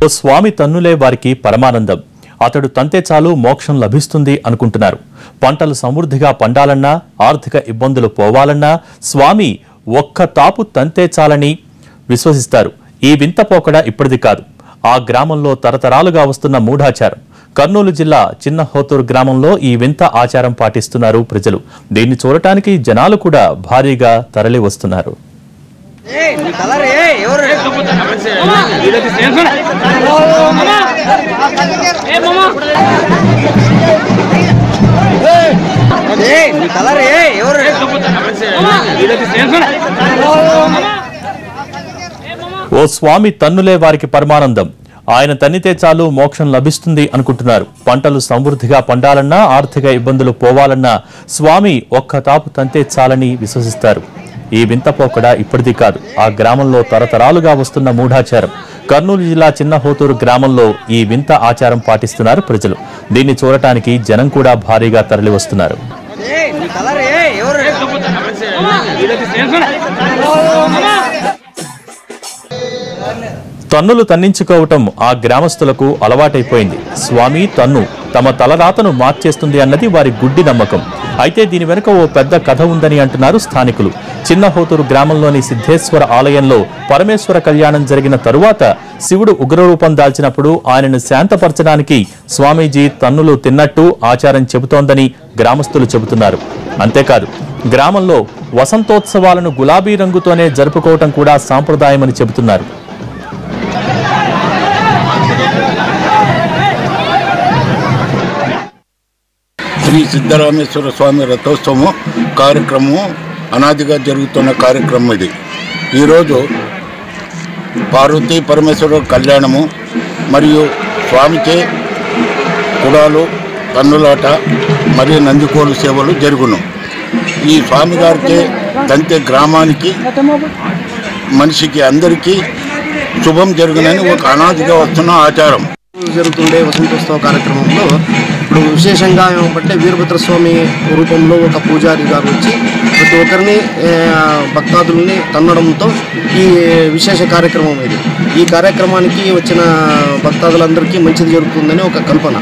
ఓ స్వామి తన్నులే వారికి పరమానందం. అతడు తంతే చాలు మోక్షం లభిస్తుంది అనుకుంటున్నారు. పంటలు సమృద్ధిగా పండాలన్నా, ఆర్థిక ఇబ్బందులు పోవాలన్నా స్వామి ఒక్క తాపు తంతే చాలని విశ్వసిస్తారు. ఈ వింత పోకడ ఇప్పటిది కాదు. ఆ గ్రామంలో తరతరాలుగా వస్తున్న మూఢాచారం. కర్నూలు జిల్లా చిన్న హోతూరు గ్రామంలో ఈ వింత ఆచారం పాటిస్తున్నారు ప్రజలు. దీన్ని చూడటానికి జనాలు కూడా భారీగా తరలి వస్తున్నారు. ఓ స్వామి తన్నులే వారికి పరమానందం. ఆయన తన్నితే చాలు మోక్షం లభిస్తుంది అనుకుంటున్నారు. పంటలు సమృద్ధిగా పండాలన్నా, ఆర్థిక ఇబ్బందులు పోవాలన్నా స్వామి ఒక్క తాపు తంతే చాలని విశ్వసిస్తారు. ఈ వింత పోకడ ఇప్పటిది కాదు. ఆ గ్రామంలో తరతరాలుగా వస్తున్న మూఢాచారం. కర్నూలు జిల్లా చిన్న హోతూరు గ్రామంలో ఈ వింత ఆచారం పాటిస్తున్నారు ప్రజలు. దీన్ని చూడటానికి జనం కూడా భారీగా తరలి వస్తున్నారు. తన్నులు తన్నించుకోవటం ఆ గ్రామస్తులకు అలవాటైపోయింది. స్వామి తన్ను తమ తలరాతను మార్చేస్తుంది అన్నది వారి గుడ్డి నమ్మకం. అయితే దీని వెనుక ఓ పెద్ద కథ ఉందని అంటున్నారు స్థానికులు. చిన్న హోతూరు గ్రామంలోని సిద్ధేశ్వర ఆలయంలో పరమేశ్వర కళ్యాణం జరిగిన తరువాత శివుడు ఉగ్రరూపం దాల్చినప్పుడు ఆయనను శాంతపరచడానికి స్వామీజీ తన్నులు తిన్నట్టు ఆచారం చెబుతోందని గ్రామస్తులు చెబుతున్నారు. అంతేకాదు, గ్రామంలో వసంతోత్సవాలను గులాబీ రంగుతోనే జరుపుకోవటం కూడా సాంప్రదాయమని చెబుతున్నారు. శ్రీ సిద్ధరామేశ్వర స్వామి రథోత్సవం కార్యక్రమం అనాదిగా జరుగుతున్న కార్యక్రమం ఇది. ఈరోజు పార్వతీ పరమేశ్వర కళ్యాణము మరియు స్వామిచే కుడాలు, తన్నులాట మరియు నందికోలు సేవలు జరుగును. ఈ స్వామిగారిచే తంతే గ్రామానికి, మనిషికి అందరికీ శుభం జరుగునని ఒక అనాదిగా వస్తున్న ఆచారం. జరుగుతుండే వసంతోత్సవ కార్యక్రమంలో ఇప్పుడు విశేషంగా ఏమంటే వీరభద్రస్వామి రూపంలో ఒక పూజారి గారు వచ్చి ప్రతి ఒక్కరిని భక్తాదుల్ని తన్నడంతో ఈ విశేష కార్యక్రమం ఇది. ఈ కార్యక్రమానికి వచ్చిన భక్తాదులందరికీ మంచిది జరుగుతుందని ఒక కల్పన.